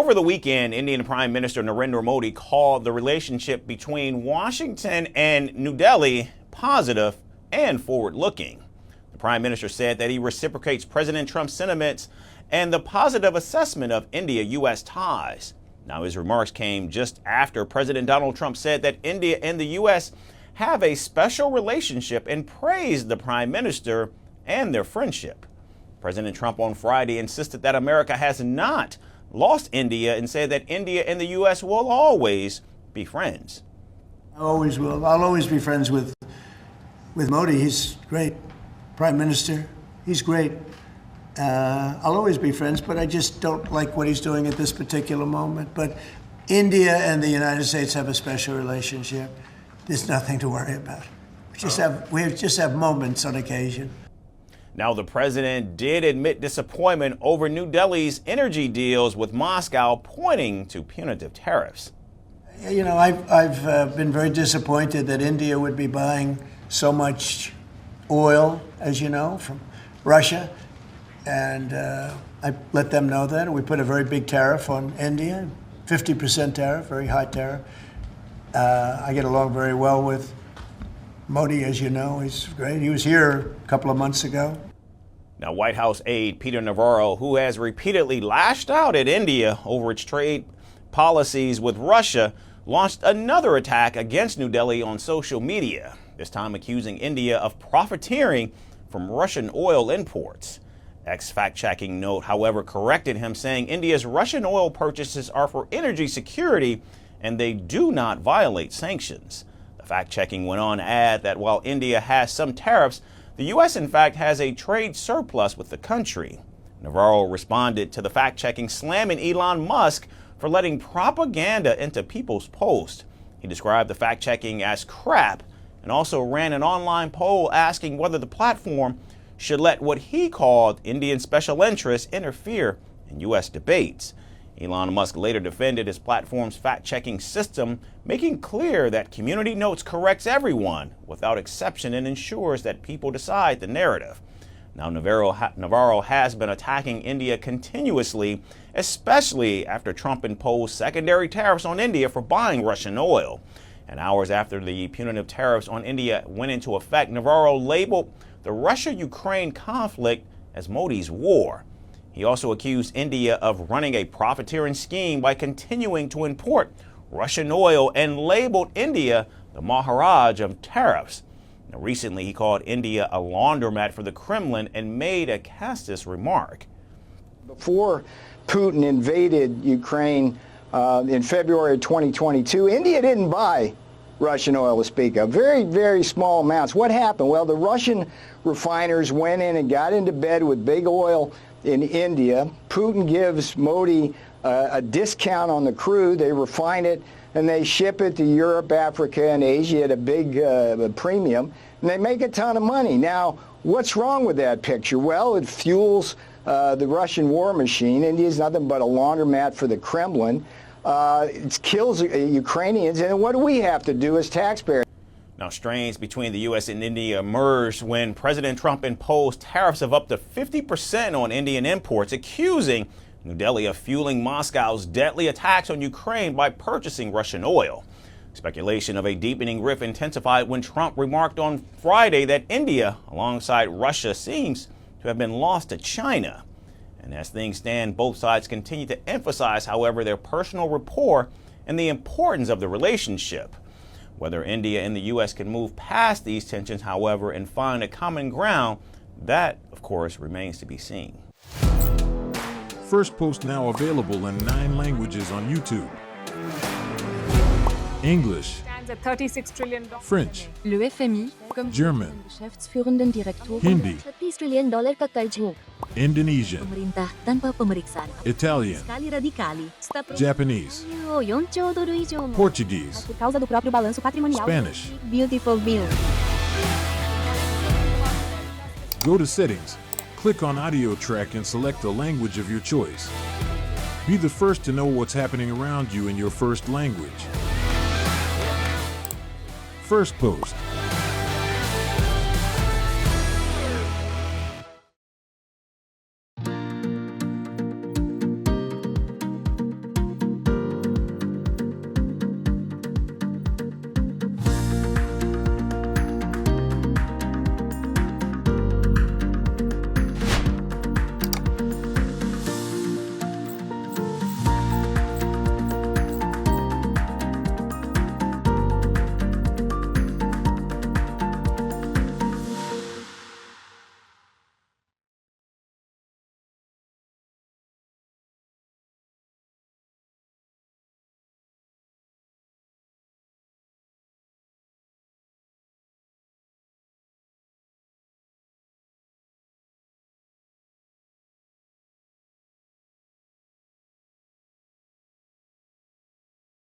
Over the weekend, Indian Prime Minister Narendra Modi called the relationship between Washington and New Delhi positive and forward-looking. The Prime Minister said that he reciprocates President Trump's sentiments and the positive assessment of India-U.S. ties. Now, his remarks came just after President Donald Trump said that India and the U.S. have a special relationship and praised the Prime Minister and their friendship. President Trump on Friday insisted that America has not lost India and said that India and the U.S. will always be friends. I always will. I'll always be friends with Modi. He's great. Prime Minister, he's great. I'll always be friends, but I just don't like what he's doing at this particular moment. But India and the United States have a special relationship. There's nothing to worry about. We just have moments on occasion. Now, the president did admit disappointment over New Delhi's energy deals with Moscow, pointing to punitive tariffs. You know, I've been very disappointed that India would be buying so much oil, as you know, from Russia. And I let them know that. And we put a very big tariff on India, 50% tariff, very high tariff. I get along very well with Modi, as you know. He's great. He was here a couple of months ago. Now, White House aide Peter Navarro, who has repeatedly lashed out at India over its trade policies with Russia, launched another attack against New Delhi on social media, this time accusing India of profiteering from Russian oil imports. Fact-checking note, however, corrected him, saying India's Russian oil purchases are for energy security and they do not violate sanctions. The fact-checking went on to add that while India has some tariffs, the U.S. in fact has a trade surplus with the country. Navarro responded to the fact-checking, slamming Elon Musk for letting propaganda into people's posts. He described the fact-checking as crap and also ran an online poll asking whether the platform should let what he called Indian special interests interfere in U.S. debates. Elon Musk later defended his platform's fact-checking system, making clear that Community Notes corrects everyone without exception and ensures that people decide the narrative. Now, Navarro has been attacking India continuously, especially after Trump imposed secondary tariffs on India for buying Russian oil. And hours after the punitive tariffs on India went into effect, Navarro labeled the Russia-Ukraine conflict as Modi's war. He also accused India of running a profiteering scheme by continuing to import Russian oil and labeled India the Maharaj of tariffs. Now, recently, he called India a laundromat for the Kremlin and made a castus remark. Before Putin invaded Ukraine in February of 2022, India didn't buy Russian oil to speak of. Very, very small amounts. What happened? Well, the Russian refiners went in and got into bed with big oil in India. Putin gives Modi a discount on the crude. They refine it and they ship it to Europe, Africa, and Asia at a big premium, and they make a ton of money. Now, what's wrong with that picture? Well, it fuels the Russian war machine. India is nothing but a laundromat for the Kremlin. It kills Ukrainians, and what do we have to do as taxpayers? Now, strains between the U.S. and India emerged when President Trump imposed tariffs of up to 50% on Indian imports, accusing New Delhi of fueling Moscow's deadly attacks on Ukraine by purchasing Russian oil. Speculation of a deepening rift intensified when Trump remarked on Friday that India, alongside Russia, seems to have been lost to China. And as things stand, both sides continue to emphasize, however, their personal rapport and the importance of the relationship. Whether India and the U.S. can move past these tensions, however, and find a common ground, that, of course, remains to be seen. Firstpost now available in 9 languages on YouTube. English, $36 trillion. French, Le FMI, comme German, Geschäftsführenden Direktor, Hindi, $30 trillion ka-charge mo. Indonesian, Pemerintah tanpa pemeriksaan. Italian, Fiskali radikali. Japanese, Yon todo do idioma. Portuguese, Por causa do próprio balanço patrimonial. Spanish. Beautiful bill. Go to Settings, click on Audio Track and select a language of your choice. Be the first to know what's happening around you in your first language. Firstpost.